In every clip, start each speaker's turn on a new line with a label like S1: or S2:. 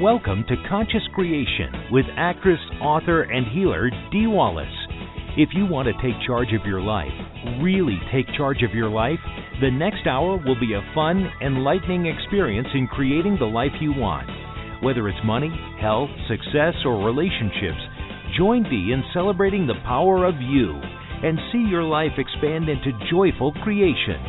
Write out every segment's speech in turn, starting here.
S1: Welcome to Conscious Creation with actress, author, and healer Dee Wallace. If you want to take charge of your life, really take charge of your life, the next hour will be a fun, enlightening experience in creating the life you want. Whether it's money, health, success, or relationships, join Dee in celebrating the power of you and see your life expand into joyful creation.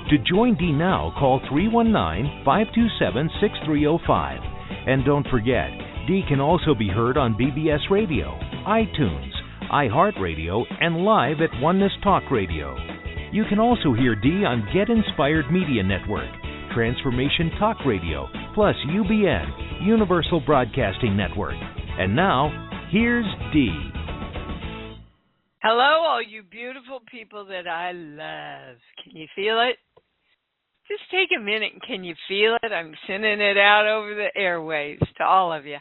S1: To join Dee now, call 319-527-6305. And don't forget, Dee can also be heard on BBS Radio, iTunes, iHeartRadio, and live at Oneness Talk Radio. You can also hear Dee on Get Inspired Media Network, Transformation Talk Radio, plus UBN, Universal Broadcasting Network. And now, here's Dee.
S2: Hello, all you beautiful people that I love. Can you feel it? Just take a minute. Can you feel it? I'm sending it out over the airwaves to all of you.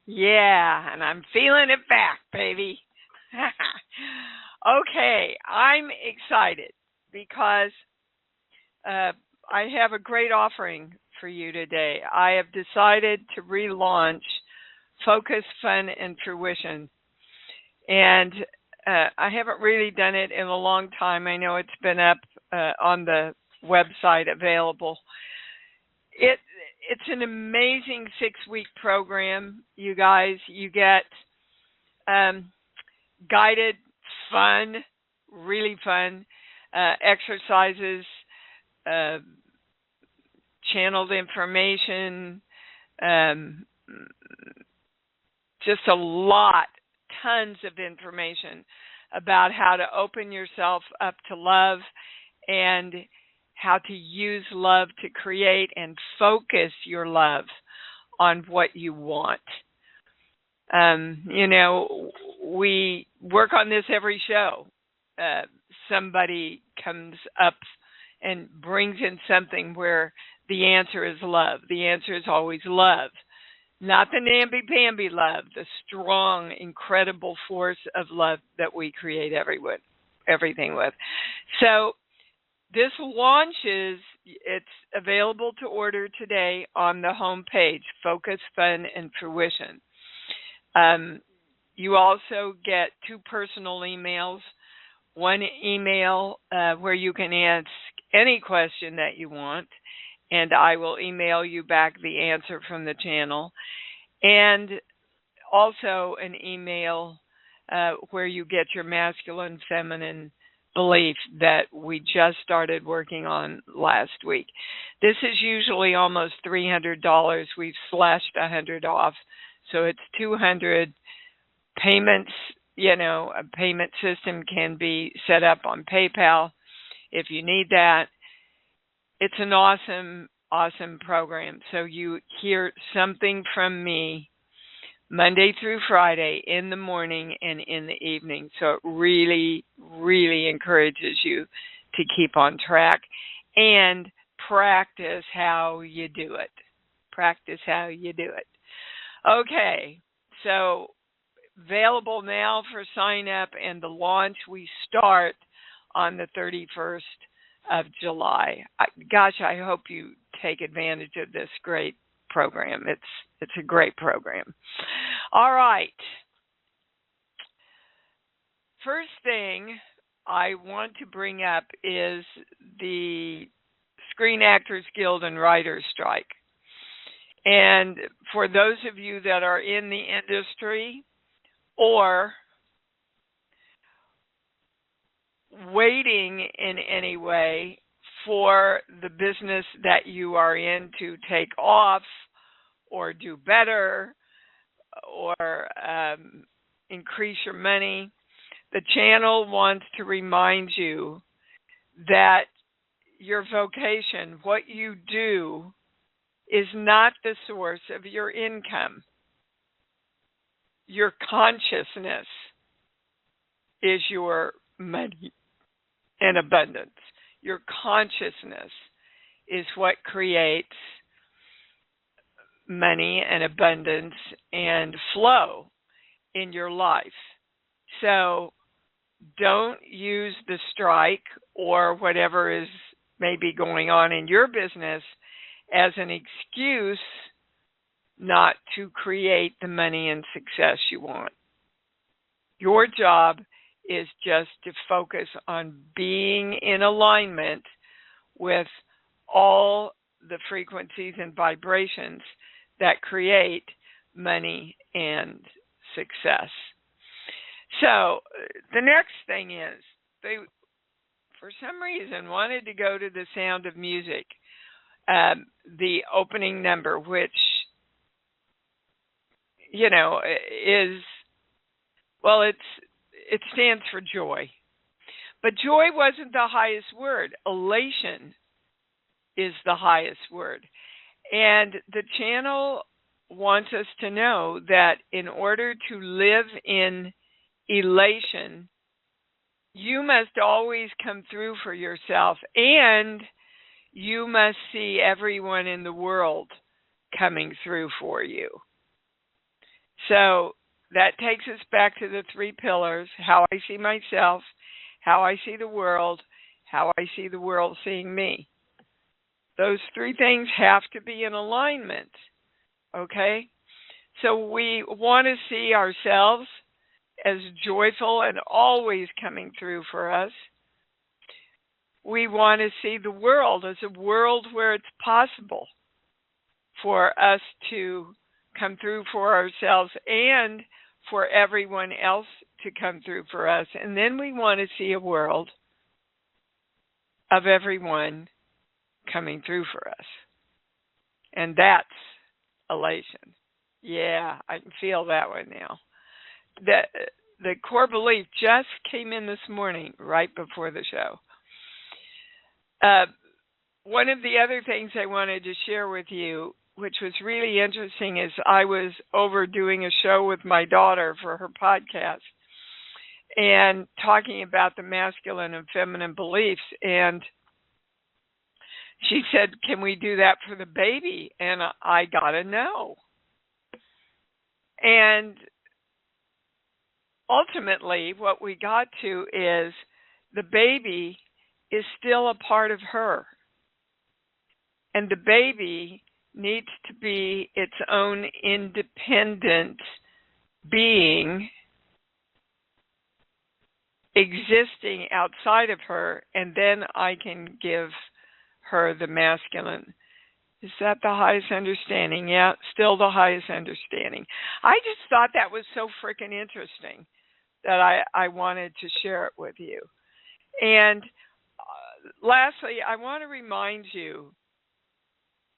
S2: Yeah, and I'm feeling it back, baby. Okay, I'm excited because I have a great offering for you today. I have decided to relaunch Focus, Fun, and Fruition. And I haven't really done it in a long time. I know it's been up on the website available. It's an amazing 6-week program, you guys. You get guided, fun, really fun exercises, channeled information, just a lot, tons of information about how to open yourself up to love and how to use love to create and focus your love on what you want. We work on this every show. Somebody comes up and brings in something where the answer is love. The answer is always love. Not the namby-pamby love, the strong, incredible force of love that we create everything with. So this launches, it's available to order today on the home page, Focus, Fun, and Fruition. You also get 2 personal emails, one email where you can ask any question that you want, and I will email you back the answer from the channel, and also an email where you get your masculine, feminine belief that we just started working on last week. This is usually almost $300. We've slashed $100 off, so it's $200. Payments, a payment system can be set up on PayPal if you need that. It's an awesome, awesome program. So you hear something from me Monday through Friday in the morning and in the evening. So it really, really encourages you to keep on track and practice how you do it. Practice how you do it. Okay, so available now for sign up, and the launch, we start on the 31st of July. Gosh, I hope you take advantage of this great program. It's a great program. All right. First thing I want to bring up is the Screen Actors Guild and Writers Strike. And for those of you that are in the industry or waiting in any way for the business that you are in to take off or do better or increase your money, the channel wants to remind you that your vocation, what you do, is not the source of your income. Your consciousness is your money and abundance. Your consciousness is what creates money and abundance and flow in your life. So don't use the strike or whatever is maybe going on in your business as an excuse not to create the money and success you want. Your job is just to focus on being in alignment with all the frequencies and vibrations that create money and success. So the next thing is, they, for some reason, wanted to go to The Sound of Music, the opening number, which, is, well, it stands for joy. But joy wasn't the highest word. Elation is the highest word. And the channel wants us to know that in order to live in elation, you must always come through for yourself, and you must see everyone in the world coming through for you. So that takes us back to the 3 pillars: how I see myself, how I see the world, how I see the world seeing me. Those 3 things have to be in alignment, okay? So we want to see ourselves as joyful and always coming through for us. We want to see the world as a world where it's possible for us to come through for ourselves and for everyone else to come through for us. And then we want to see a world of everyone coming through for us. And that's elation. Yeah, I can feel that one now. The core belief just came in this morning, right before the show. One of the other things I wanted to share with you, which was really interesting, is I was over doing a show with my daughter for her podcast and talking about the masculine and feminine beliefs. And she said, "Can we do that for the baby?" And I got a no. And ultimately, what we got to is the baby is still a part of her. And the baby needs to be its own independent being existing outside of her, and then I can give her the masculine. Is that the highest understanding? Yeah, still the highest understanding. I just thought that was so freaking interesting that I wanted to share it with you. And lastly, I want to remind you,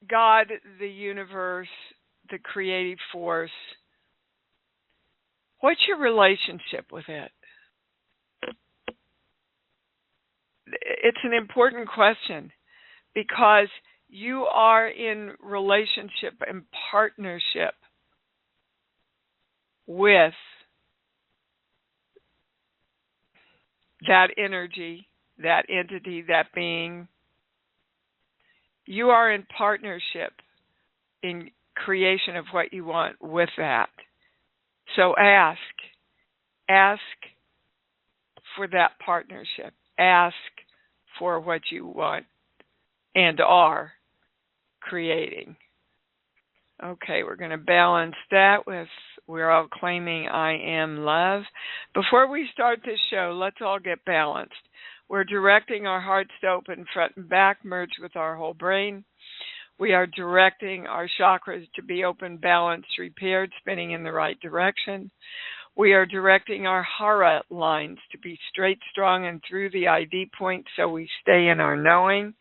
S2: God, the universe, the creative force, what's your relationship with it? It's an important question because you are in relationship and partnership with that energy, that entity, that being. You are in partnership in creation of what you want with that. So ask for that partnership. Ask for what you want and are creating. Okay, we're going to balance that with we're all claiming I am love. Before we start this show, let's all get balanced. We're directing our hearts to open front and back, merge with our whole brain. We are directing our chakras to be open, balanced, repaired, spinning in the right direction. We are directing our hara lines to be straight, strong, and through the ID point so we stay in our knowing.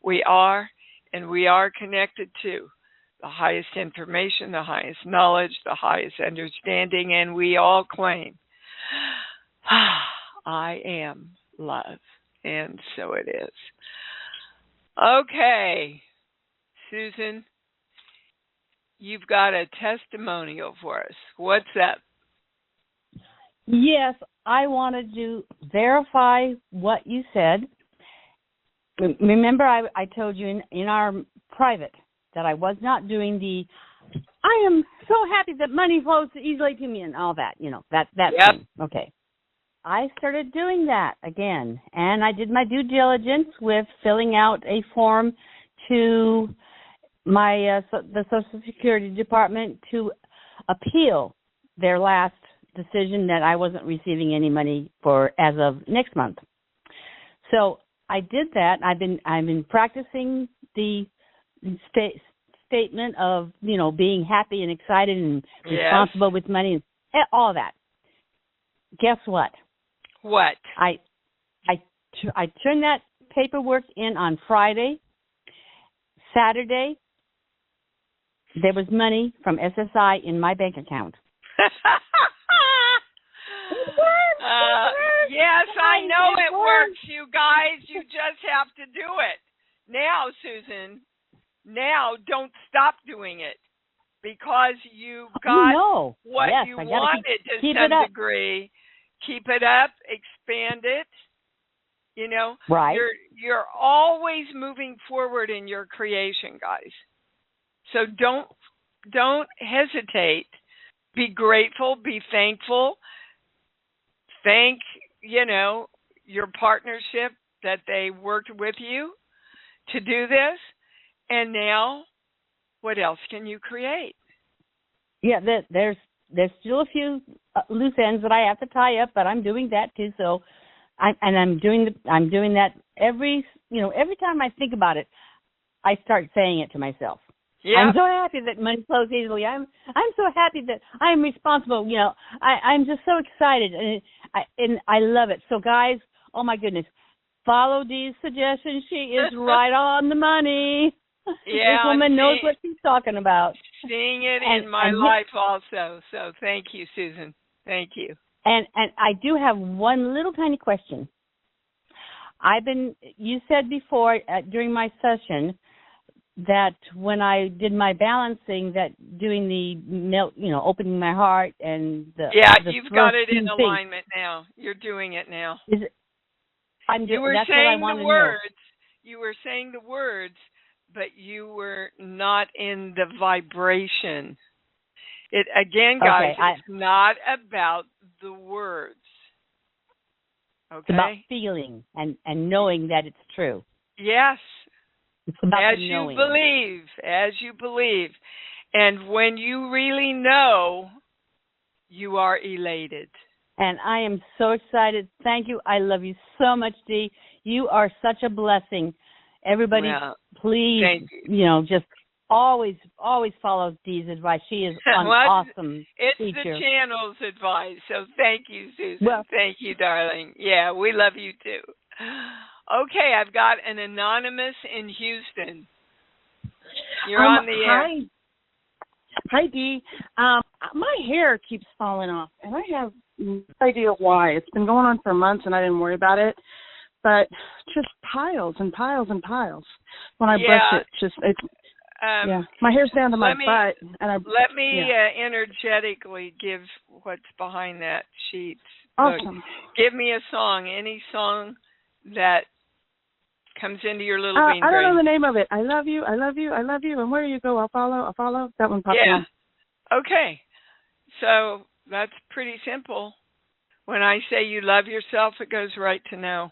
S2: We are connected to the highest information, the highest knowledge, the highest understanding, and we all claim, I am love. And so it is. Okay, Susan, you've got a testimonial for us. What's that?
S3: Yes, I wanted to verify what you said. Remember, I told you in our private that I was not doing I am so happy that money flows easily to me and all that, that
S2: yep.
S3: thing. Okay. I started doing that again, and I did my due diligence with filling out a form to the Social Security Department to appeal their last decision that I wasn't receiving any money for as of next month. So I did that. I've been practicing the statement of being happy and excited and responsible with money and all that. Guess what?
S2: What?
S3: I turned that paperwork in on Friday. Saturday, there was money from SSI in my bank account.
S2: Yes, I know it works, you guys. You just have to do it. Now, Susan, don't stop doing it because you got what you wanted to some degree. Keep it up, expand it.
S3: Right.
S2: You're always moving forward in your creation, guys. So don't hesitate. Be grateful, be thankful. Thank, your partnership that they worked with you to do this. And now, what else can you create?
S3: Yeah, there's still a few loose ends that I have to tie up, but I'm doing that too. So, I'm doing that every time I think about it, I start saying it to myself. Yeah. I'm so happy that money flows easily. I'm so happy that I'm responsible. I'm just so excited, and I love it. So guys, oh my goodness, follow Dee's suggestion. She is right on the money.
S2: Yeah,
S3: this woman knows what she's talking about.
S2: Seeing it in my life also. So thank you, Susan. Thank you.
S3: And I do have one little tiny question. You said before during my session that when I did my balancing, that doing the opening my heart and
S2: you've got it in alignment now. You're doing it now.
S3: Is it?
S2: You were saying the words. You were saying the words, but you were not in the vibration. It again, guys. It's not about the words. Okay.
S3: It's about feeling and knowing that it's true.
S2: Yes.
S3: It's about
S2: as you believe. And when you really know, you are elated.
S3: And I am so excited. Thank you. I love you so much, Dee. You are such a blessing. Everybody, please, just always follow Dee's advice. She is an awesome teacher.
S2: It's the channel's advice. So thank you, Susan. Thank you, darling. Yeah, we love you too. Okay, I've got an anonymous in Houston. You're on the air.
S4: Hi, Dee. My hair keeps falling off, and I have no idea why. It's been going on for months, and I didn't worry about it. But just piles and piles and piles. When I brush it, my hair's down to my butt. And
S2: let me energetically give what's behind that sheet.
S4: Awesome.
S2: Look, give me a song, any song that comes into your little bean brain.
S4: I don't know the name of it. I love you, I love you, I love you. And where you go, I'll follow. That one popped in.
S2: Okay. So that's pretty simple. When I say you love yourself, it goes right to know.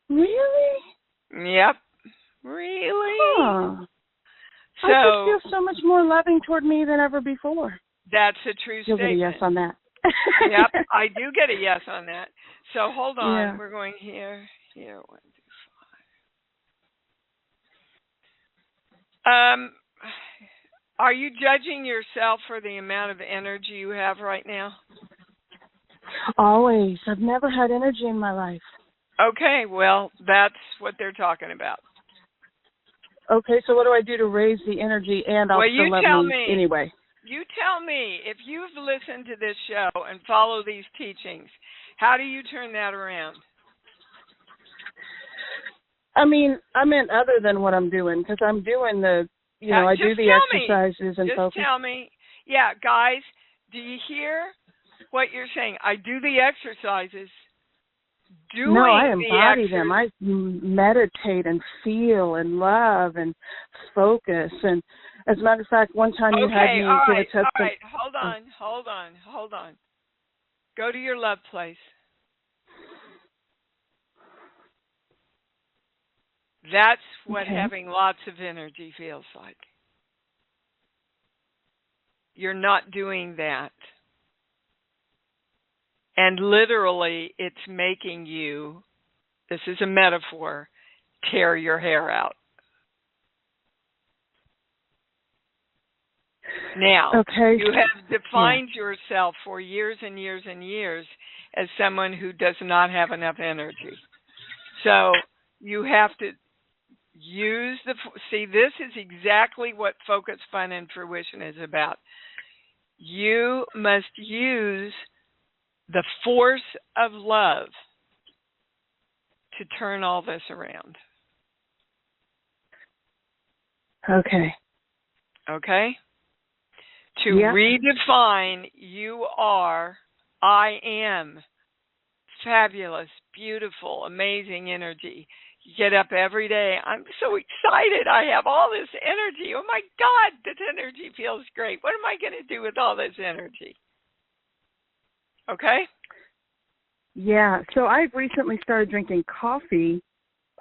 S4: Really?
S2: Yep. Really?
S4: Huh.
S2: So,
S4: I just feel so much more loving toward me than ever before.
S2: That's a true statement.
S4: You'll get a yes on that.
S2: Yep, I do get a yes on that. So hold on. Yeah. We're going here. 1, 2, 5. Are you judging yourself for the amount of energy you have right now?
S4: Always. I've never had energy in my life.
S2: Okay, well, that's what they're talking about.
S4: Okay, so what do I do to raise the energy and also love me anyway?
S2: You tell me, if you've listened to this show and follow these teachings, how do you turn that around?
S4: I mean, I meant other than what I'm doing, because I'm doing I do the exercises and focus.
S2: Just tell me. Yeah, guys, do you hear what you're saying? I do the exercises.
S4: No, I embody them. I meditate and feel and love and focus. And as a matter of fact, one time you had me give a test.
S2: All right, hold on. Go to your love place. That's what having lots of energy feels like. You're not doing that. And literally, it's making you, this is a metaphor, tear your hair out. Now, you have defined yourself for years and years and years as someone who does not have enough energy. So you have to use see, this is exactly what Focus, Fun, and Fruition is about. You must use the force of love to turn all this around.
S4: Okay.
S2: To redefine, you are, I am fabulous, beautiful, amazing energy. You get up every day. I'm so excited. I have all this energy. Oh my God, this energy feels great. What am I going to do with all this energy? Okay?
S4: Yeah, so I've recently started drinking coffee.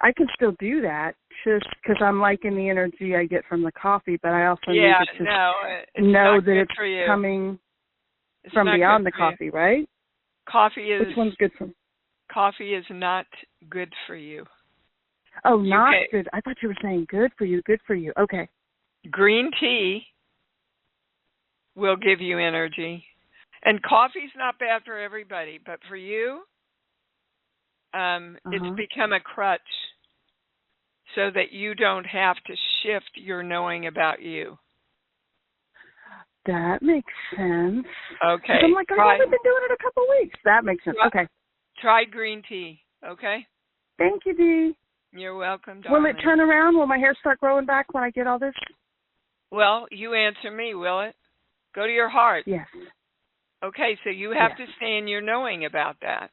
S4: I can still do that just because I'm liking the energy I get from the coffee, but I also need to just know that it's coming from beyond the coffee, right?
S2: Coffee is...
S4: Which one's good for me?
S2: Coffee is not good for you.
S4: Oh, not good. I thought you were saying good for you, good for you. Okay.
S2: Green tea will give you energy. And coffee's not bad for everybody, but for you, it's become a crutch so that you don't have to shift your knowing about you.
S4: That makes sense.
S2: Okay.
S4: I'm like, I've only been doing it a couple of weeks. That makes sense. Okay.
S2: Try green tea, okay?
S4: Thank you, Dee.
S2: You're welcome, darling.
S4: Will it turn around? Will my hair start growing back when I get all this?
S2: Well, you answer me, will it? Go to your heart.
S4: Yes.
S2: Okay, so you have to stay in your knowing about that.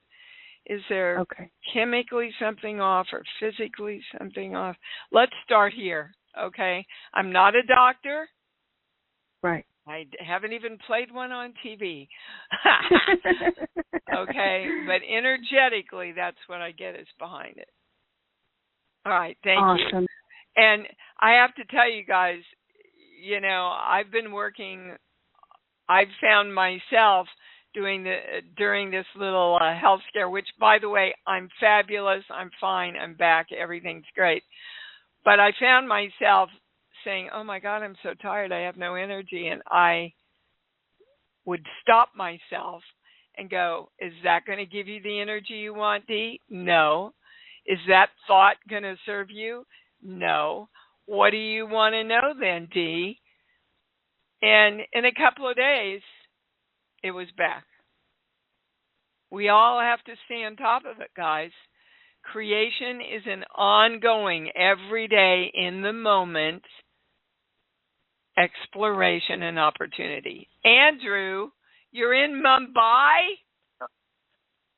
S2: Is there chemically something off or physically something off? Let's start here, okay? I'm not a doctor.
S4: Right.
S2: I haven't even played one on TV. Okay, but energetically, that's what I get is behind it. All right, thank you. And I have to tell you guys, you know, I've found myself during this little health scare, which, by the way, I'm fabulous, I'm fine, I'm back, everything's great. But I found myself saying, oh my God, I'm so tired, I have no energy. And I would stop myself and go, is that going to give you the energy you want, Dee? No. Is that thought going to serve you? No. What do you want to know then, Dee? And in a couple of days, it was back. We all have to stay on top of it, guys. Creation is an ongoing, every day, in the moment, exploration and opportunity. Andrew, you're in Mumbai?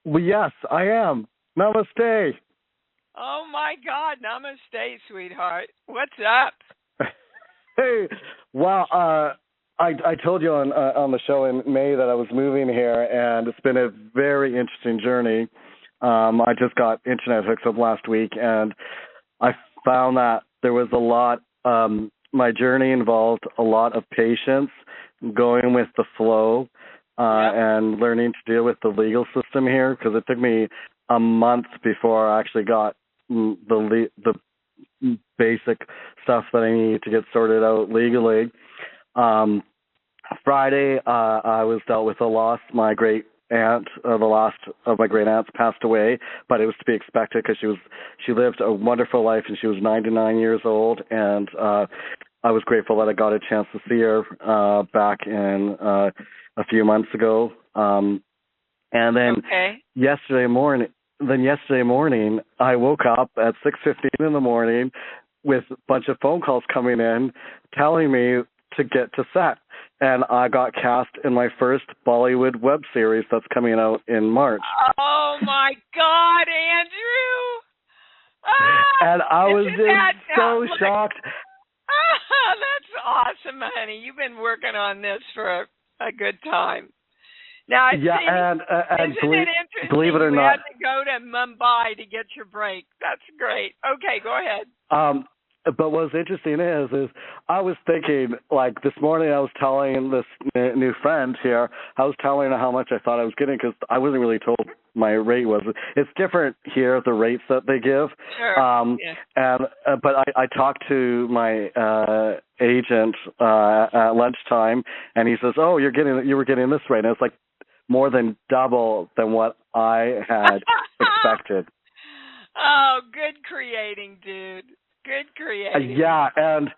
S5: Well, yes, I am. Namaste.
S2: Oh, my God. Namaste, sweetheart. What's up?
S5: Hey, well, I told you on the show in May that I was moving here, and it's been a very interesting journey. I just got internet hooked up last week, and I found that there was a lot. My journey involved a lot of patience, going with the flow, and learning to deal with the legal system here, because it took me a month before I actually got the basic stuff that I need to get sorted out legally. Friday, I was dealt with a loss. My great aunt, the last of my great aunts, passed away, but it was to be expected because she lived a wonderful life, and she was 99 years old, and I was grateful that I got a chance to see her back in a few months ago. And then yesterday morning, I woke up at 6:15 in the morning with a bunch of phone calls coming in telling me to get to set. And I got cast in my first Bollywood web series that's coming out in March.
S2: Oh, my God, Andrew!
S5: And I was just so shocked.
S2: That's awesome, honey. You've been working on this for a good time. Now,
S5: and
S2: isn't it interesting?
S5: Believe it or
S2: you
S5: not,
S2: had to go to Mumbai to get your break. That's great. Okay, go ahead.
S5: but what's interesting is I was thinking, like, this morning I was telling this new friend here, I was telling her how much I thought I was getting because I wasn't really told my rate was. It's different here, the rates that they give.
S2: Sure.
S5: And but I talked to my agent at lunchtime, and he says, "Oh, you were getting this rate," and it's like more than double than what I had expected.
S2: Oh, good creating, dude. Good creating.
S5: Yeah, and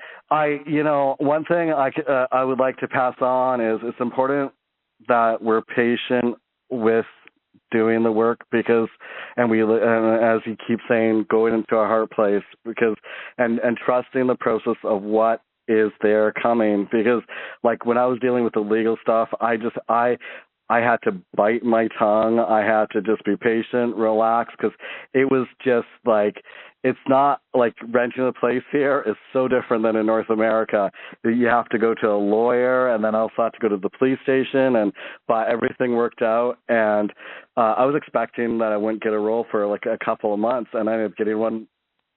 S5: one thing I would like to pass on is it's important that we're patient with doing the work because, and as you keep saying, going into our heart place because, and trusting the process of what is there coming because, like when I was dealing with the legal stuff, I had to bite my tongue. I had to just be patient, relax, because it was just like, it's not like renting a place here is so different than in North America. You have to go to a lawyer and then also have to go to the police station, but everything worked out. And I was expecting that I wouldn't get a role for like a couple of months, and I ended up getting one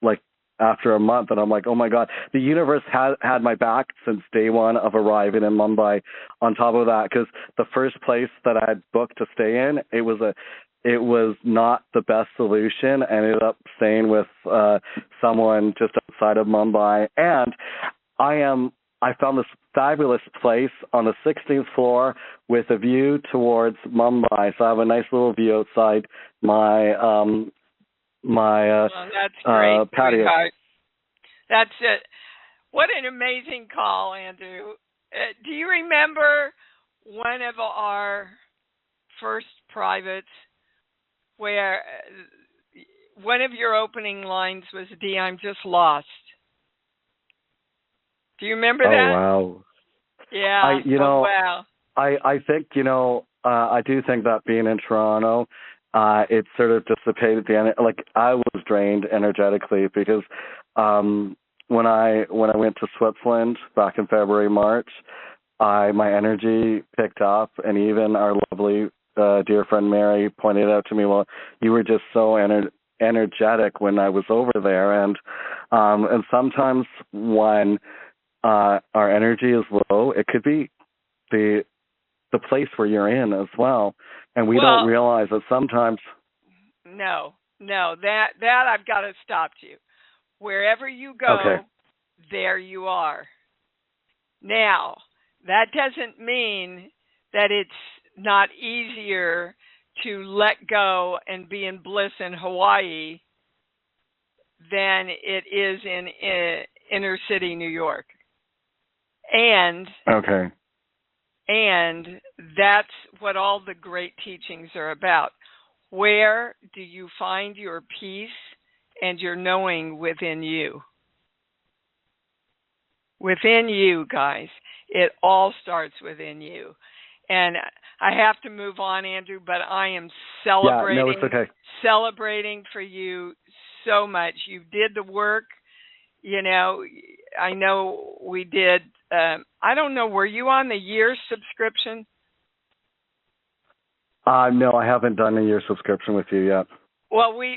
S5: like after a month, and I'm like, oh my God, the universe had my back since day one of arriving in Mumbai. On top of that, because the first place that I had booked to stay in, it was not the best solution. I ended up staying with someone just outside of Mumbai, and I found this fabulous place on the 16th floor with a view towards Mumbai. So I have a nice little view outside my
S2: that's great,
S5: patio.
S2: Sweetheart. That's it. What an amazing call, Andrew. Do you remember one of our first privates where one of your opening lines was, "Dee, I'm just lost"? Do you remember that?
S5: Oh, wow.
S2: Yeah. Wow.
S5: I think, I do think that being in Toronto, it sort of dissipated like I was drained energetically because when I went to Switzerland back in February, March, my energy picked up, and even our lovely dear friend Mary pointed out to me, well, you were just so energetic when I was over there, and sometimes when our energy is low, it could be the place where you're in as well. And we don't realize that sometimes.
S2: No, that I've got to stop you. Wherever you go, there you are. Now, that doesn't mean that it's not easier to let go and be in bliss in Hawaii than it is in inner city New York. And that's what all the great teachings are about. Where do you find your peace and your knowing within you? Within you, guys. It all starts within you. And I have to move on, Andrew, but I am celebrating for you so much. You did the work. I know we did. I don't know, were you on the year subscription?
S5: No, I haven't done a year subscription with you yet.
S2: Well, we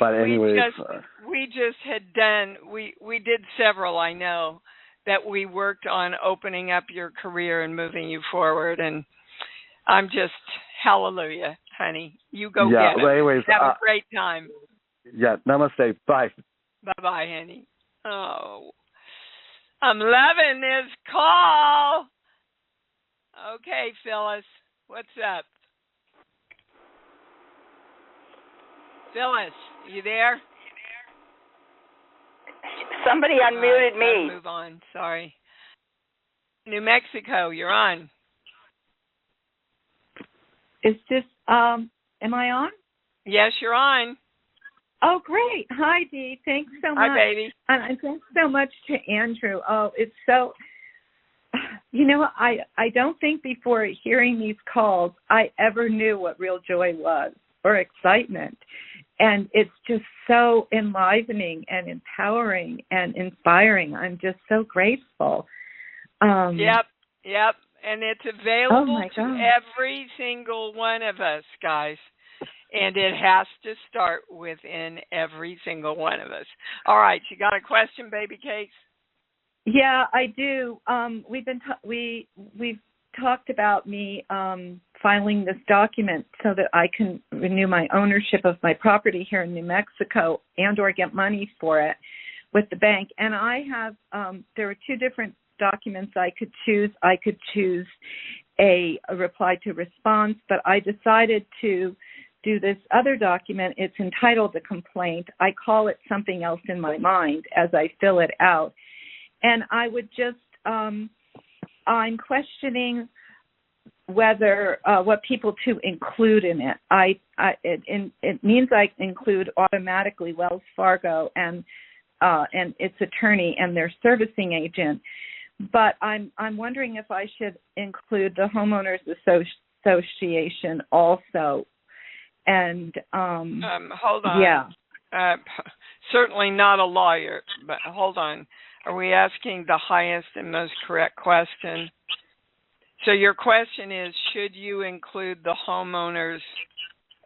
S2: just had done, we did several, I know, that we worked on opening up your career and moving you forward. And I'm just, hallelujah, honey. You go get it.
S5: Anyways,
S2: have a great time.
S5: Yeah, namaste. Bye.
S2: Bye-bye, honey. Oh, I'm loving this call. Okay, Phyllis, what's up? Phyllis, you there?
S6: Somebody unmuted me.
S2: Move on. Sorry. New Mexico, you're on.
S6: Is this, am I on?
S2: Yes, you're on.
S6: Oh, great. Hi, Dee. Thanks so much.
S2: Hi, baby.
S6: And thanks so much to Andrew. Oh, it's so, I don't think before hearing these calls, I ever knew what real joy was or excitement. And it's just so enlivening and empowering and inspiring. I'm just so grateful.
S2: Yep. And it's available to every single one of us, guys. And it has to start within every single one of us. All right, you got a question, baby cakes?
S6: Yeah, I do. We've talked about me filing this document so that I can renew my ownership of my property here in New Mexico and/or get money for it with the bank. And I have there are two different documents I could choose. I could choose a reply to response, but I decided to do this other document. It's entitled a complaint. I call it something else in my mind as I fill it out. And I would just, I'm questioning whether what people to include in it. It means I include automatically Wells Fargo and its attorney and their servicing agent. But I'm wondering if I should include the homeowners association also. And
S2: hold on.
S6: Yeah.
S2: Certainly not a lawyer, but hold on. Are we asking the highest and most correct question? So your question is, should you include the homeowners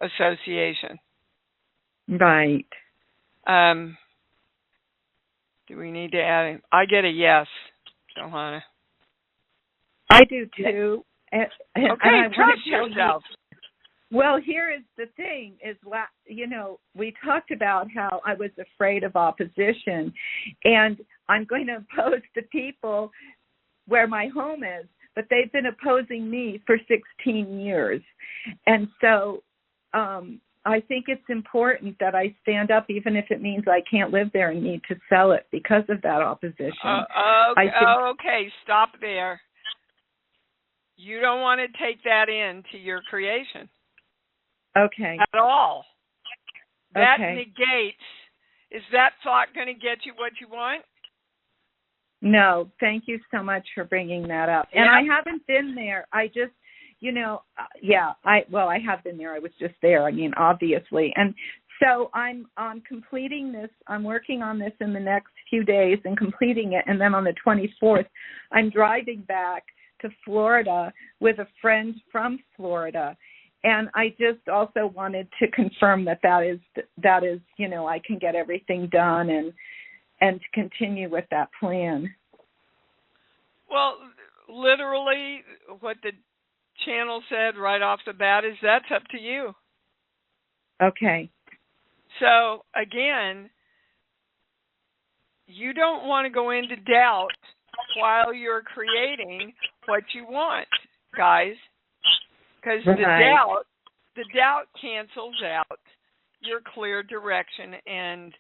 S2: association?
S6: Right.
S2: Do we need to add? I get a yes, Johanna.
S6: I do too.
S2: Okay,
S6: and
S2: trust yourself.
S6: Well, here is the thing, is, we talked about how I was afraid of opposition, and I'm going to oppose the people where my home is, but they've been opposing me for 16 years. And so I think it's important that I stand up, even if it means I can't live there and need to sell it because of that opposition.
S2: Okay, stop there. You don't want to take that into your creation.
S6: Okay.
S2: At all. That
S6: okay.
S2: negates, is that thought going to get you what you want?
S6: No, thank you so much for bringing that up.
S2: Yep.
S6: And I haven't been there. I just, I have been there. I was just there, obviously. And so I'm completing this. I'm working on this in the next few days and completing it. And then on the 24th, I'm driving back to Florida with a friend from Florida. And I just also wanted to confirm that is, I can get everything done and to continue with that plan.
S2: Well, literally what the channel said right off the bat is that's up to you.
S6: Okay.
S2: So, again, you don't want to go into doubt while you're creating what you want, guys. Because the doubt cancels out your clear direction and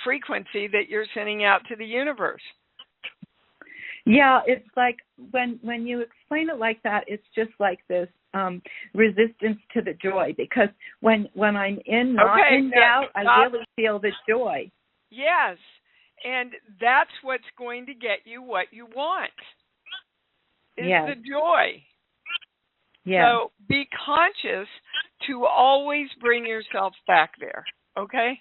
S2: frequency that you're sending out to the universe.
S6: Yeah, it's like when you explain it like that, it's just like this resistance to the joy. Because when I'm in doubt, I really feel the joy.
S2: Yes, and that's what's going to get you what you want. Is the joy.
S6: Yeah.
S2: So be conscious to always bring yourself back there, okay?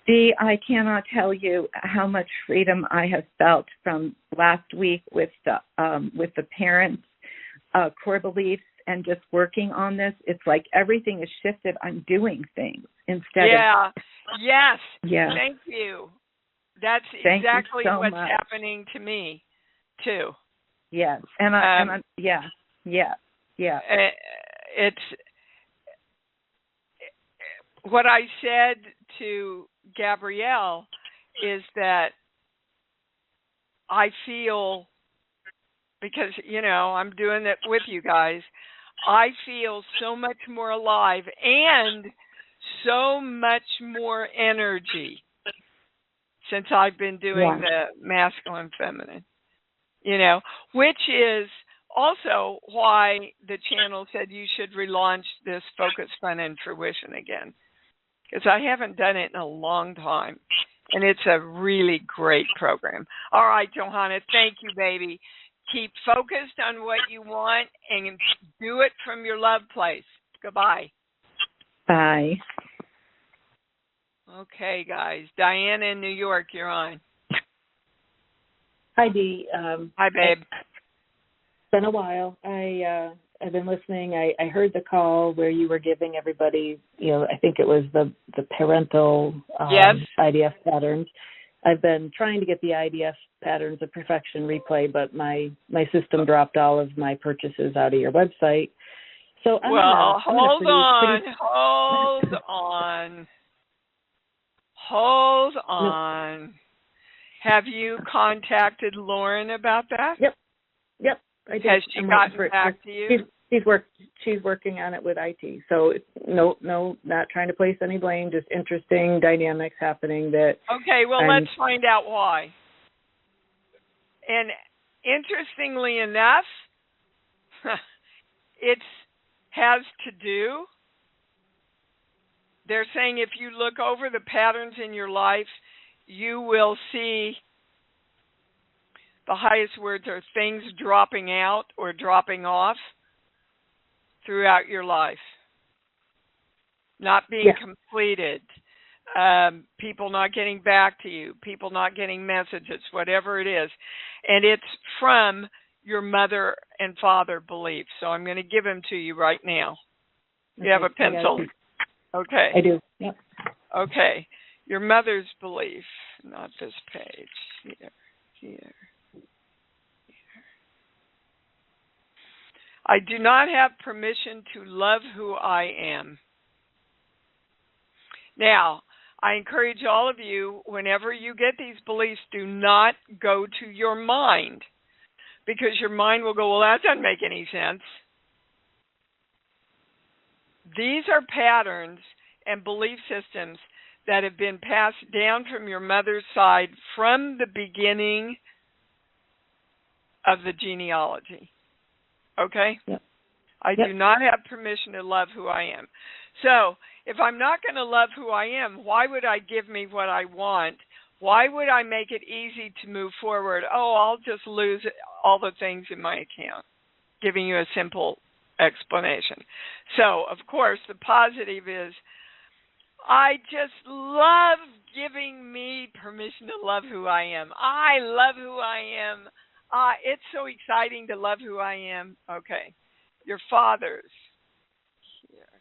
S6: Dee, I cannot tell you how much freedom I have felt from last week with the parents' core beliefs and just working on this. It's like everything is shifted. I'm doing things instead of...
S2: Yes.
S6: Yeah.
S2: Thank you. That's
S6: Thank
S2: exactly
S6: you so
S2: what's
S6: much.
S2: happening to me, too.
S6: Yes,
S2: It's what I said to Gabrielle is that I feel, because I'm doing it with you guys, I feel so much more alive and so much more energy since I've been doing the masculine feminine. Which is also why the channel said you should relaunch this Focus, Fun, and Fruition again. Because I haven't done it in a long time. And it's a really great program. All right, Johanna, thank you, baby. Keep focused on what you want and do it from your love place. Goodbye.
S6: Bye.
S2: Okay, guys. Diana in New York, you're on.
S7: Hi, Dee.
S2: Hi, babe.
S7: It's been a while. I've been listening. I heard the call where you were giving everybody, I think it was the parental IDF patterns. I've been trying to get the IDF Patterns of Perfection replay, but my system dropped all of my purchases out of your website. So
S2: hold on. Have you contacted Lauren about that?
S7: Yep, I did.
S2: Has she gotten back to you?
S7: She's working on it with IT. So no, not trying to place any blame. Just interesting dynamics happening.
S2: Okay, well, let's find out why. And interestingly enough, it has to do. They're saying if you look over the patterns in your life, you will see the highest words are things dropping out or dropping off throughout your life, not being completed, people not getting back to you, people not getting messages, whatever it is. And it's from your mother and father beliefs. So I'm going to give them to you right now. You have a pencil? Okay.
S7: I do. Yep.
S2: Okay. Your mother's belief, not this page. Here. I do not have permission to love who I am. Now, I encourage all of you, whenever you get these beliefs, do not go to your mind, because your mind will go, well, that doesn't make any sense. These are patterns and belief systems that have been passed down from your mother's side from the beginning of the genealogy. Okay?
S7: Yep.
S2: I do not have permission to love who I am. So, if I'm not going to love who I am, why would I give me what I want? Why would I make it easy to move forward? Oh, I'll just lose all the things in my account. Giving you a simple explanation. So, of course, the positive is, I just love giving me permission to love who I am. I love who I am. It's so exciting to love who I am. Okay. Your fathers. Here.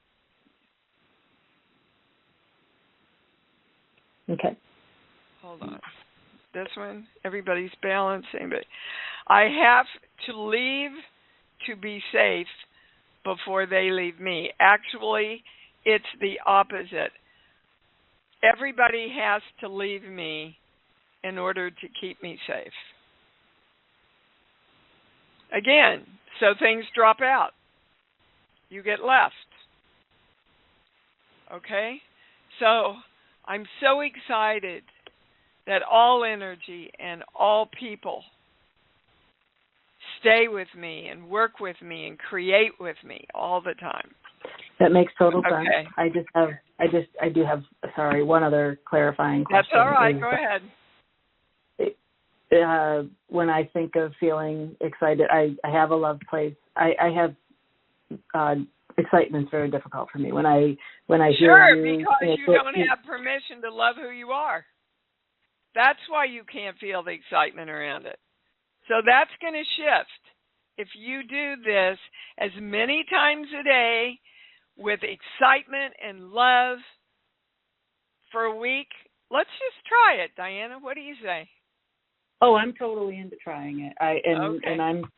S7: Okay.
S2: Hold on. This one, everybody's balanced. Anybody? I have to leave to be safe before they leave me. Actually, it's the opposite. Everybody has to leave me in order to keep me safe. Again, so things drop out. You get left. Okay? So I'm so excited that all energy and all people stay with me and work with me and create with me all the time.
S7: That makes total sense.
S2: Okay.
S7: I do have one other clarifying question.
S2: That's all right. Go ahead.
S7: When I think of feeling excited, I have a loved place. I have excitement's very difficult for me when I hear you.
S2: Because you don't have permission to love who you are. That's why you can't feel the excitement around it. So that's going to shift. If you do this as many times a day with excitement and love for a week, let's just try it, Diana. What do you say?
S7: Oh, I'm totally into trying it.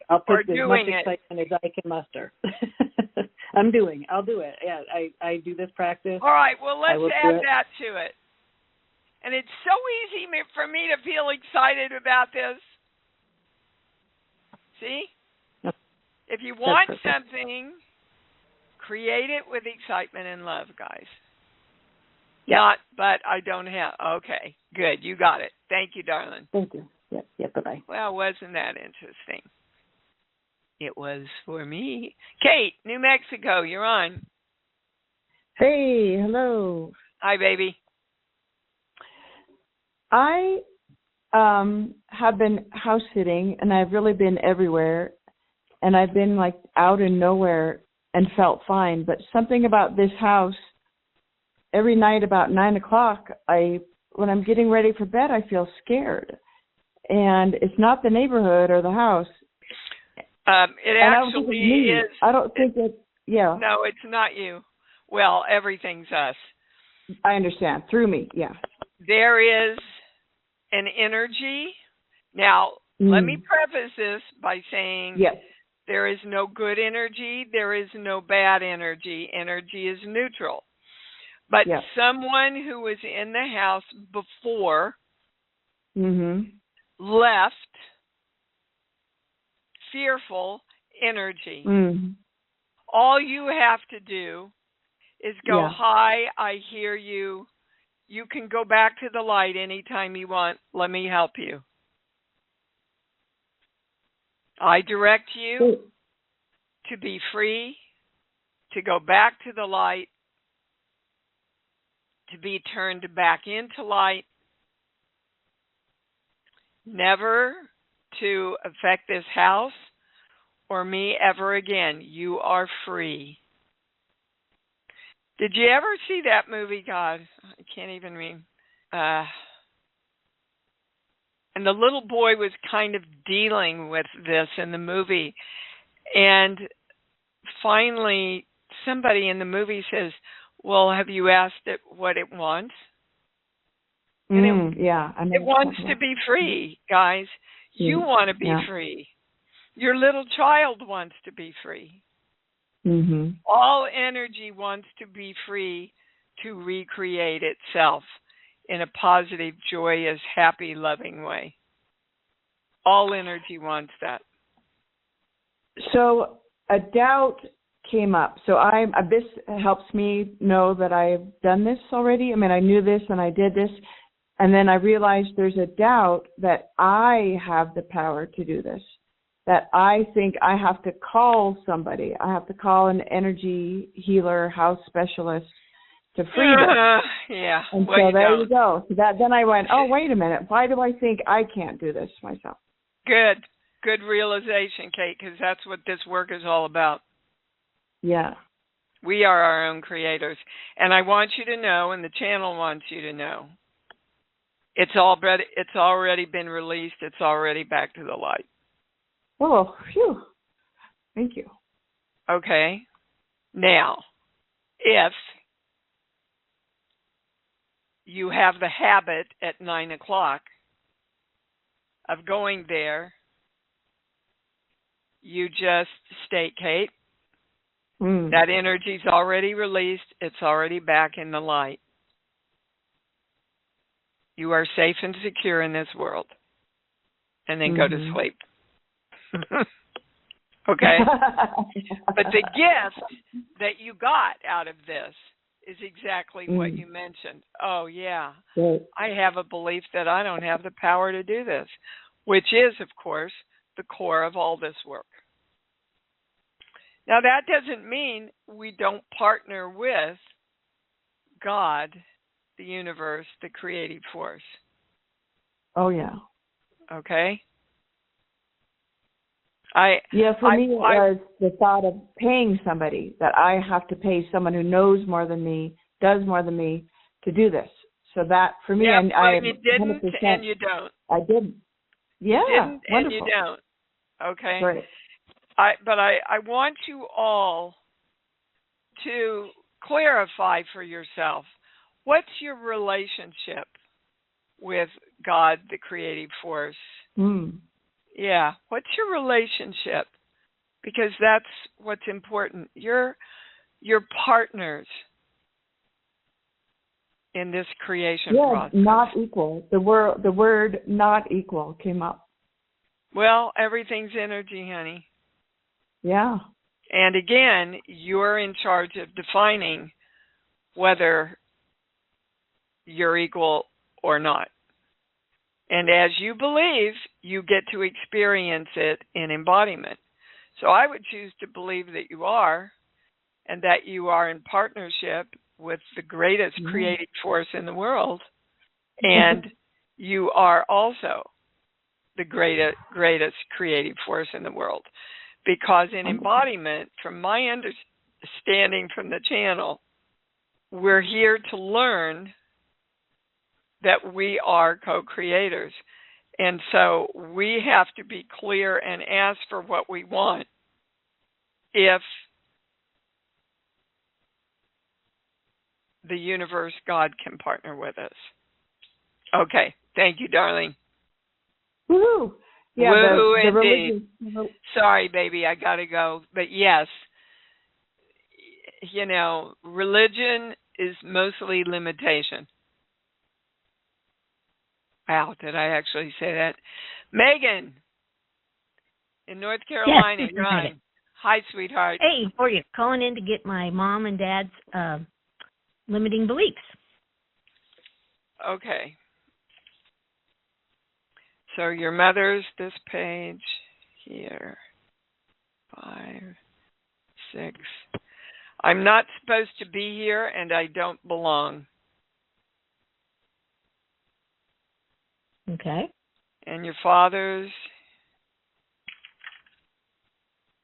S7: I'll put as much excitement as I can muster. I'll do it. Yeah, I do this practice.
S2: All right, well, let's add that to it. And it's so easy for me to feel excited about this. See? If you want something, create it with excitement and love, guys.
S7: Yeah.
S2: Not, but I don't have. Okay, good. You got it. Thank you, darling.
S7: Thank you. Yep, bye-bye.
S2: Well, wasn't that interesting? It was for me. Kate, New Mexico, you're on.
S8: Hey, hello.
S2: Hi, baby.
S8: I have been house sitting, and I've really been everywhere, and I've been like out in nowhere and felt fine. But something about this house, every night about 9 o'clock, when I'm getting ready for bed, I feel scared. And it's not the neighborhood or the house.
S2: It actually is.
S8: I don't think it, yeah.
S2: No, it's not you. Well, everything's us.
S8: I understand. Through me, yeah.
S2: There is an energy. Now, let me preface this by saying there is no good energy, there is no bad energy. Energy is neutral. But someone who was in the house before left fearful energy. All you have to do is go, hi, I hear you. You can go back to the light anytime you want. Let me help you. I direct you to be free, to go back to the light, to be turned back into light, never to affect this house or me ever again. You are free. Did you ever see that movie, God? I can't even read. And the little boy was kind of dealing with this in the movie. And finally, somebody in the movie says, well, have you asked it what it wants? And it wants to be free, guys. You want to be free. Your little child wants to be free. All energy wants to be free to recreate itself in a positive, joyous, happy, loving way. All energy wants that.
S8: So a doubt came up. So this helps me know that I've done this already. I mean, I knew this and I did this. And then I realized there's a doubt that I have the power to do this, that I think I have to call somebody. I have to call an energy healer, house specialist to free this. And so there you go. So then I went, oh, wait a minute. Why do I think I can't do this myself?
S2: Good realization, Kate, because that's what this work is all about.
S8: Yeah.
S2: We are our own creators. And I want you to know, and the channel wants you to know, it's already been released. It's already back to the light.
S8: Oh, phew. Thank you.
S2: Okay. Now, if you have the habit at 9 o'clock of going there, you just state, Kate, that energy's already released. It's already back in the light. You are safe and secure in this world. And then go to sleep. Okay? But the gift that you got out of this is exactly what you mentioned. Oh, yeah. I have a belief that I don't have the power to do this, which is, of course, the core of all this work. Now, that doesn't mean we don't partner with God, the universe, the creative force.
S8: Oh, yeah.
S2: Okay?
S8: For me, it was the thought of paying somebody, that I have to pay someone who knows more than me, does more than me, to do this. So that, for me,
S2: you
S8: didn't
S2: 100%, and you don't.
S8: I didn't. Yeah,
S2: you didn't,
S8: wonderful.
S2: And you don't. Okay?
S8: Great.
S2: But I want you all to clarify for yourself, what's your relationship with God, the creative force? Yeah, what's your relationship? Because that's what's important. You're partners in this creation process.
S8: Not equal. The word not equal came up.
S2: Well, everything's energy, honey.
S8: Yeah.
S2: And again, you're in charge of defining whether you're equal or not. And as you believe, you get to experience it in embodiment. So I would choose to believe that you are, and that you are in partnership with the greatest creative force in the world, and you are also the greatest creative force in the world. Because in embodiment, from my understanding from the channel, we're here to learn that we are co-creators. And so we have to be clear and ask for what we want if the universe, God, can partner with us. Okay, Thank you, darling.
S8: Woohoo! Yeah,
S2: Woohoo,
S8: the
S2: indeed.
S8: religion.
S2: Sorry, baby, I got to go. But yes, religion is mostly limitation. Wow, did I actually say that? Megan, in North Carolina,
S9: yes,
S2: you're on. Hi, sweetheart.
S9: Hey, how are you? Calling in to get my mom and dad's limiting beliefs.
S2: Okay. So your mother's this page here. 5, 6. I'm not supposed to be here and I don't belong.
S9: Okay.
S2: And your father's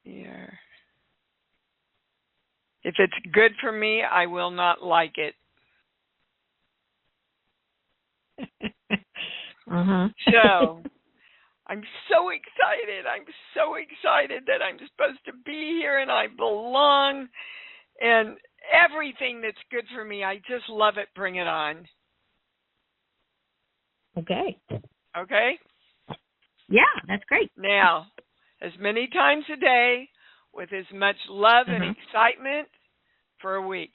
S2: here. If it's good for me, I will not like it.
S9: Uh-huh.
S2: So, I'm so excited. I'm so excited that I'm supposed to be here and I belong. And everything that's good for me, I just love it. Bring it on.
S9: Okay.
S2: Okay?
S9: Yeah, that's great.
S2: Now, as many times a day, with as much love and excitement for a week.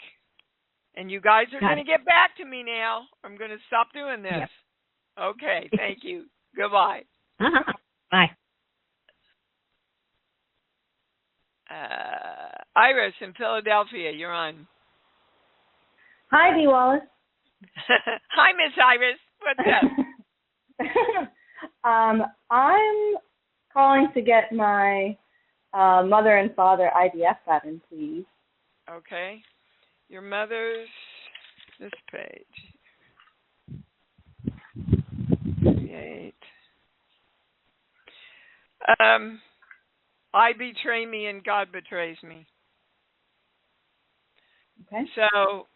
S2: And you guys are going to get back to me now. I'm going to stop doing this.
S9: Yep.
S2: Okay, thank you. Goodbye.
S9: Uh-huh. Bye.
S2: Iris in Philadelphia, you're on.
S10: Hi, Dee Wallace.
S2: Hi, Miss Iris. What's up?
S10: I'm calling to get my mother and father IDF pattern, please.
S2: Okay. Your mother's this page. 38. I betray me and God betrays me.
S10: Okay.
S2: So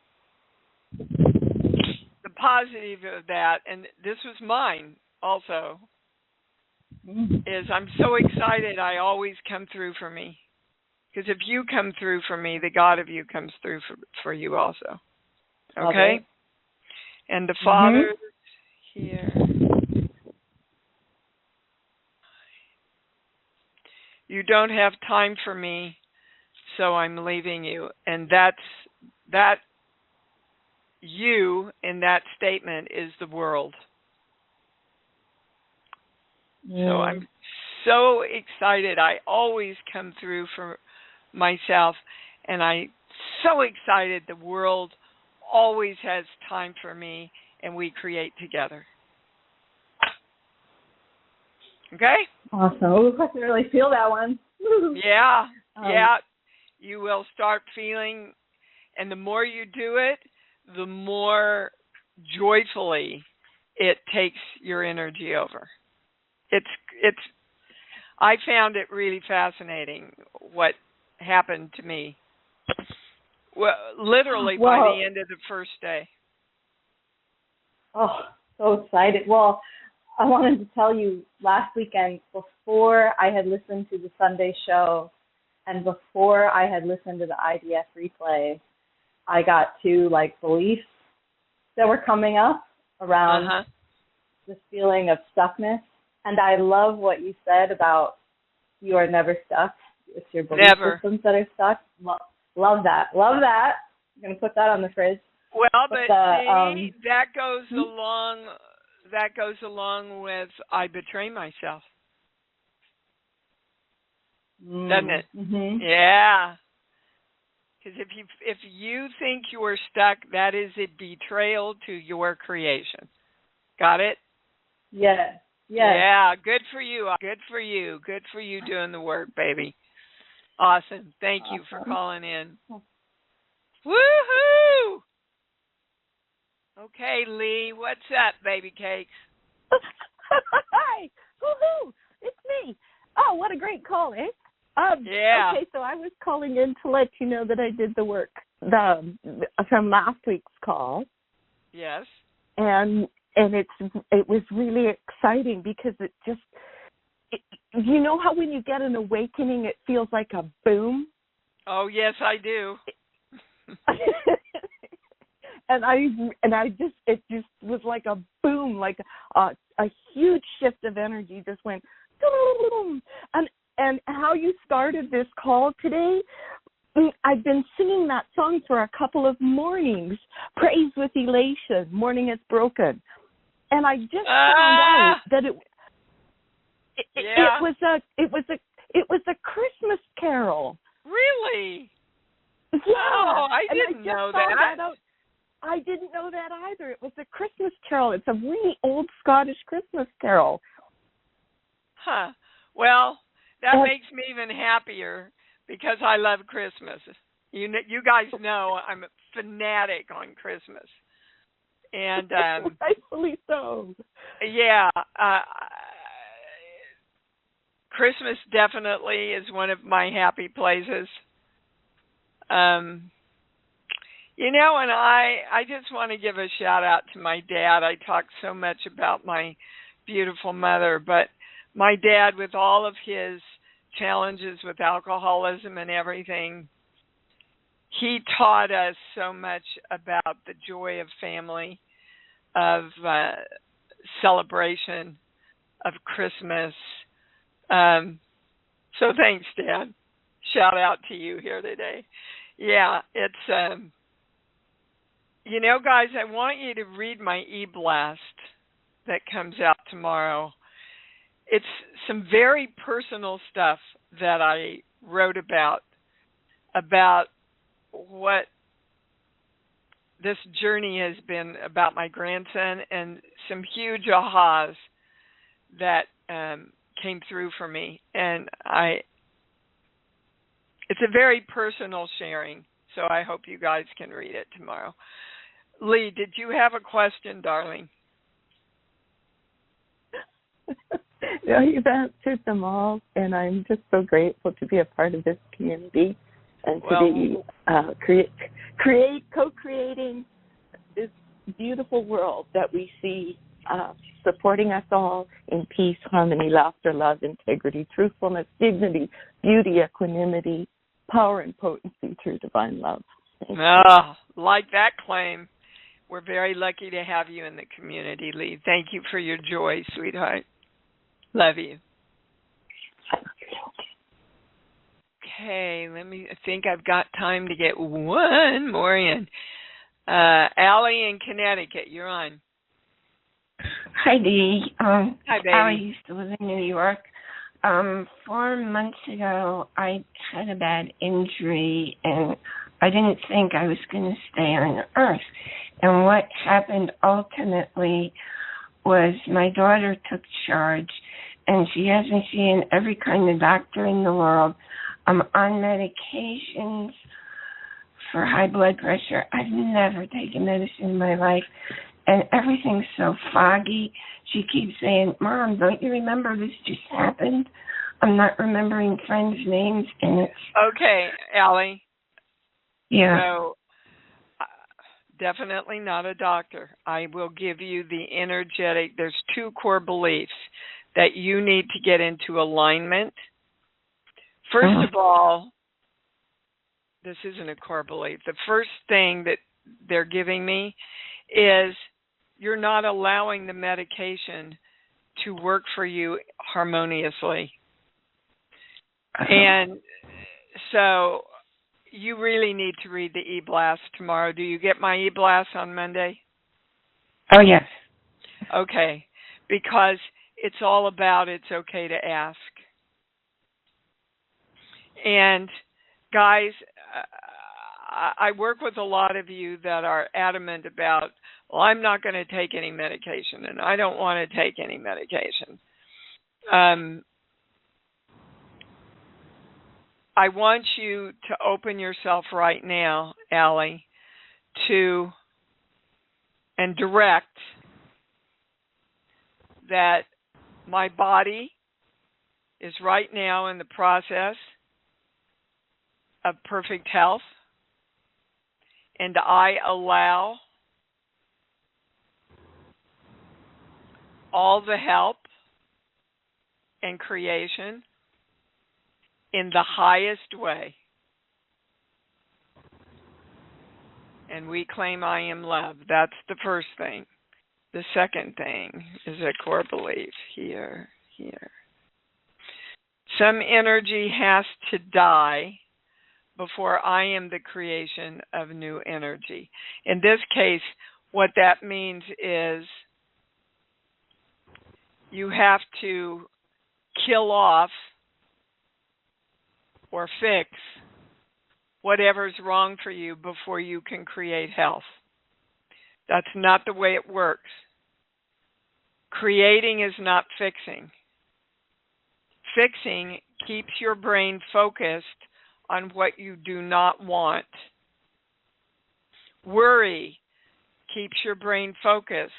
S2: the positive of that, and this was mine also, is I'm so excited I always come through for me. Because if you come through for me, the God of you comes through for you also. Okay? And the Father here. You don't have time for me, so I'm leaving you. And that you in that statement is the world. So I'm so excited. I always come through for myself, and I'm so excited the world always has time for me, and we create together. Okay?
S10: Awesome. Ooh, I can really feel that one.
S2: Yeah. Yeah. You will start feeling, and the more you do it, the more joyfully it takes your energy over. I found it really fascinating what happened to me. Well, literally by the end of the first day.
S10: Oh, so excited. Well, I wanted to tell you last weekend, before I had listened to the Sunday show and before I had listened to the IDF replay, I got two beliefs that were coming up around this feeling of stuckness. And I love what you said about you are never stuck. It's your belief systems that are stuck. Love that. Love that. I'm going to put that on the fridge.
S2: Well, but see, that goes along. That goes along with I betray myself, doesn't it?
S10: Mm-hmm.
S2: Yeah. Because if you think you are stuck, that is a betrayal to your creation. Got it?
S10: Yes. Yes.
S2: Yeah. Good for you. Good for you. Good for you doing the work, baby. Awesome. Thank you for calling in. Woohoo! Okay, Lee, what's up, baby cakes?
S11: Hi! Woohoo! It's me. Oh, what a great call, eh?
S2: Yeah.
S11: Okay, so I was calling in to let you know that I did the work from last week's call.
S2: Yes.
S11: And it was really exciting because it just you know how when you get an awakening it feels like a boom?
S2: Oh, yes, I do.
S11: I just, it just was like a boom, like a huge shift of energy just went, and how you started this call today, I've been singing that song for a couple of mornings, Praise with Elation, Morning Is Broken. And I just found out that it was a Christmas carol.
S2: Really?
S11: Yeah.
S2: Oh, I didn't know that.
S11: I didn't know that either. It was a Christmas carol. It's a really old Scottish Christmas carol.
S2: Huh. Well, that makes me even happier because I love Christmas. You guys know I'm a fanatic on Christmas. And
S11: rightfully so.
S2: Yeah. Christmas definitely is one of my happy places. And I just want to give a shout out to my dad. I talk so much about my beautiful mother, but my dad, with all of his challenges with alcoholism and everything, he taught us so much about the joy of family, of celebration, of Christmas. So thanks, Dad. Shout out to you here today. Yeah, it's, guys, I want you to read my e-blast that comes out tomorrow. It's some very personal stuff that I wrote about what this journey has been about my grandson, and some huge ahas that came through for me. And it's a very personal sharing, so I hope you guys can read it tomorrow. Lee, did you have a question, darling?
S11: No, you've answered them all, and I'm just so grateful to be a part of this community and to be co-creating this beautiful world that we see, supporting us all in peace, harmony, laughter, love, integrity, truthfulness, dignity, beauty, equanimity, power, and potency through divine love.
S2: Like that claim. We're very lucky to have you in the community, Lee. Thank you for your joy, sweetheart. Love you. Okay, I think I've got time to get one more in. Allie in Connecticut, you're on.
S12: Hi, Dee.
S2: Hi, baby.
S12: Allie used to live in New York. 4 months ago, I had a bad injury, and I didn't think I was going to stay on Earth. And what happened ultimately was my daughter took charge, and she has me seeing every kind of doctor in the world. I'm on medications for high blood pressure. I've never taken medicine in my life, and everything's so foggy. She keeps saying, Mom, don't you remember this just happened? I'm not remembering friends' names. And it's...
S2: Okay, Allie.
S12: Yeah.
S2: So, definitely not a doctor. I will give you the energetic. There's 2 core beliefs that you need to get into alignment. First of all, this isn't a core belief. The first thing that they're giving me is you're not allowing the medication to work for you harmoniously. And so you really need to read the e-blast tomorrow. Do you get my e-blast on Monday?
S12: Oh, yes.
S2: Okay, because it's all about it's okay to ask. And guys, I work with a lot of you that are adamant about, well, I'm not going to take any medication, and I don't want to take any medication. I want you to open yourself right now, Allie, to and direct that my body is right now in the process of perfect health, and I allow all the help and creation in the highest way. And we claim I am love. That's the first thing. The second thing is a core belief here. Some energy has to die before I am the creation of new energy. In this case, what that means is you have to kill off or fix whatever's wrong for you before you can create health. That's not the way it works. Creating is not fixing. Fixing keeps your brain focused on what you do not want. Worry keeps your brain focused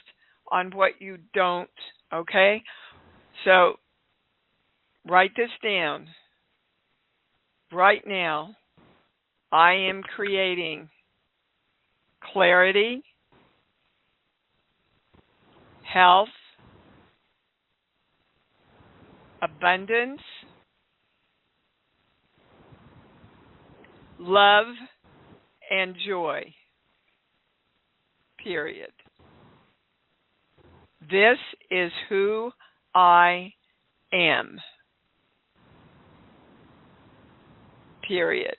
S2: on what you don't, okay? So, write this down. Right now, I am creating clarity, health, abundance, love, and joy. Period. This is who I am. Period.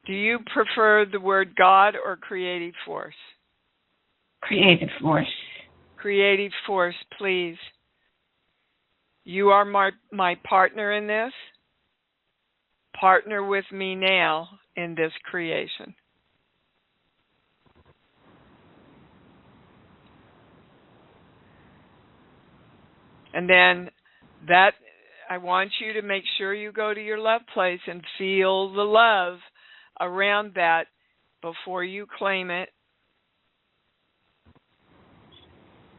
S2: Do you prefer the word God or creative force?
S12: Creative force.
S2: Creative force, please. You are my partner in this. Partner with me now in this creation. And then I want you to make sure you go to your love place and feel the love around that before you claim it.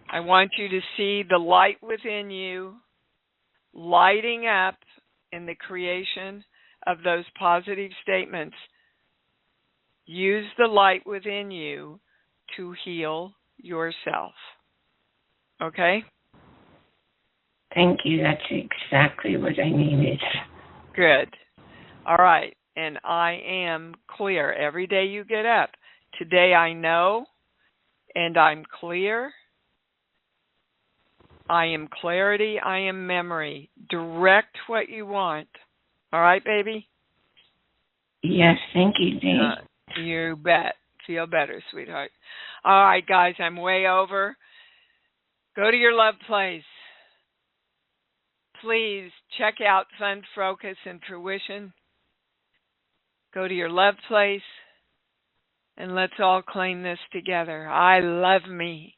S2: I want you to see the light within you lighting up in the creation of those positive statements. Use the light within you to heal yourself. Okay?
S12: Thank you. That's exactly what I needed.
S2: Good. All right. And I am clear. Every day you get up. Today I know, and I'm clear. I am clarity. I am memory. Direct what you want. All right, baby?
S12: Yes, thank you, Dee.
S2: You bet. Feel better, sweetheart. All right, guys, I'm way over. Go to your love place. Please check out Fun, Focus, and Fruition. Go to your love place, and let's all claim this together. I love me.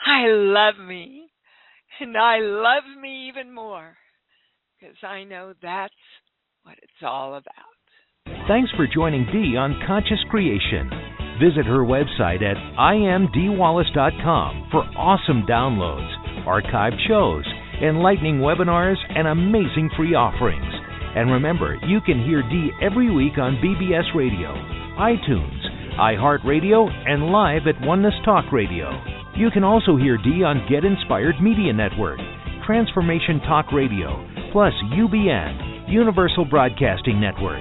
S2: I love me. And I love me even more, because I know that's what it's all about.
S1: Thanks for joining Dee on Conscious Creation. Visit her website at imdwallace.com for awesome downloads, archived shows, enlightening webinars, and amazing free offerings. And remember, you can hear Dee every week on BBS Radio, iTunes, iHeartRadio, and live at Oneness Talk Radio. You can also hear Dee on Get Inspired Media Network, Transformation Talk Radio, plus UBN, Universal Broadcasting Network.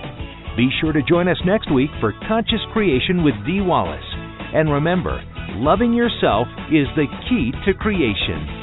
S1: Be sure to join us next week for Conscious Creation with Dee Wallace. And remember, loving yourself is the key to creation.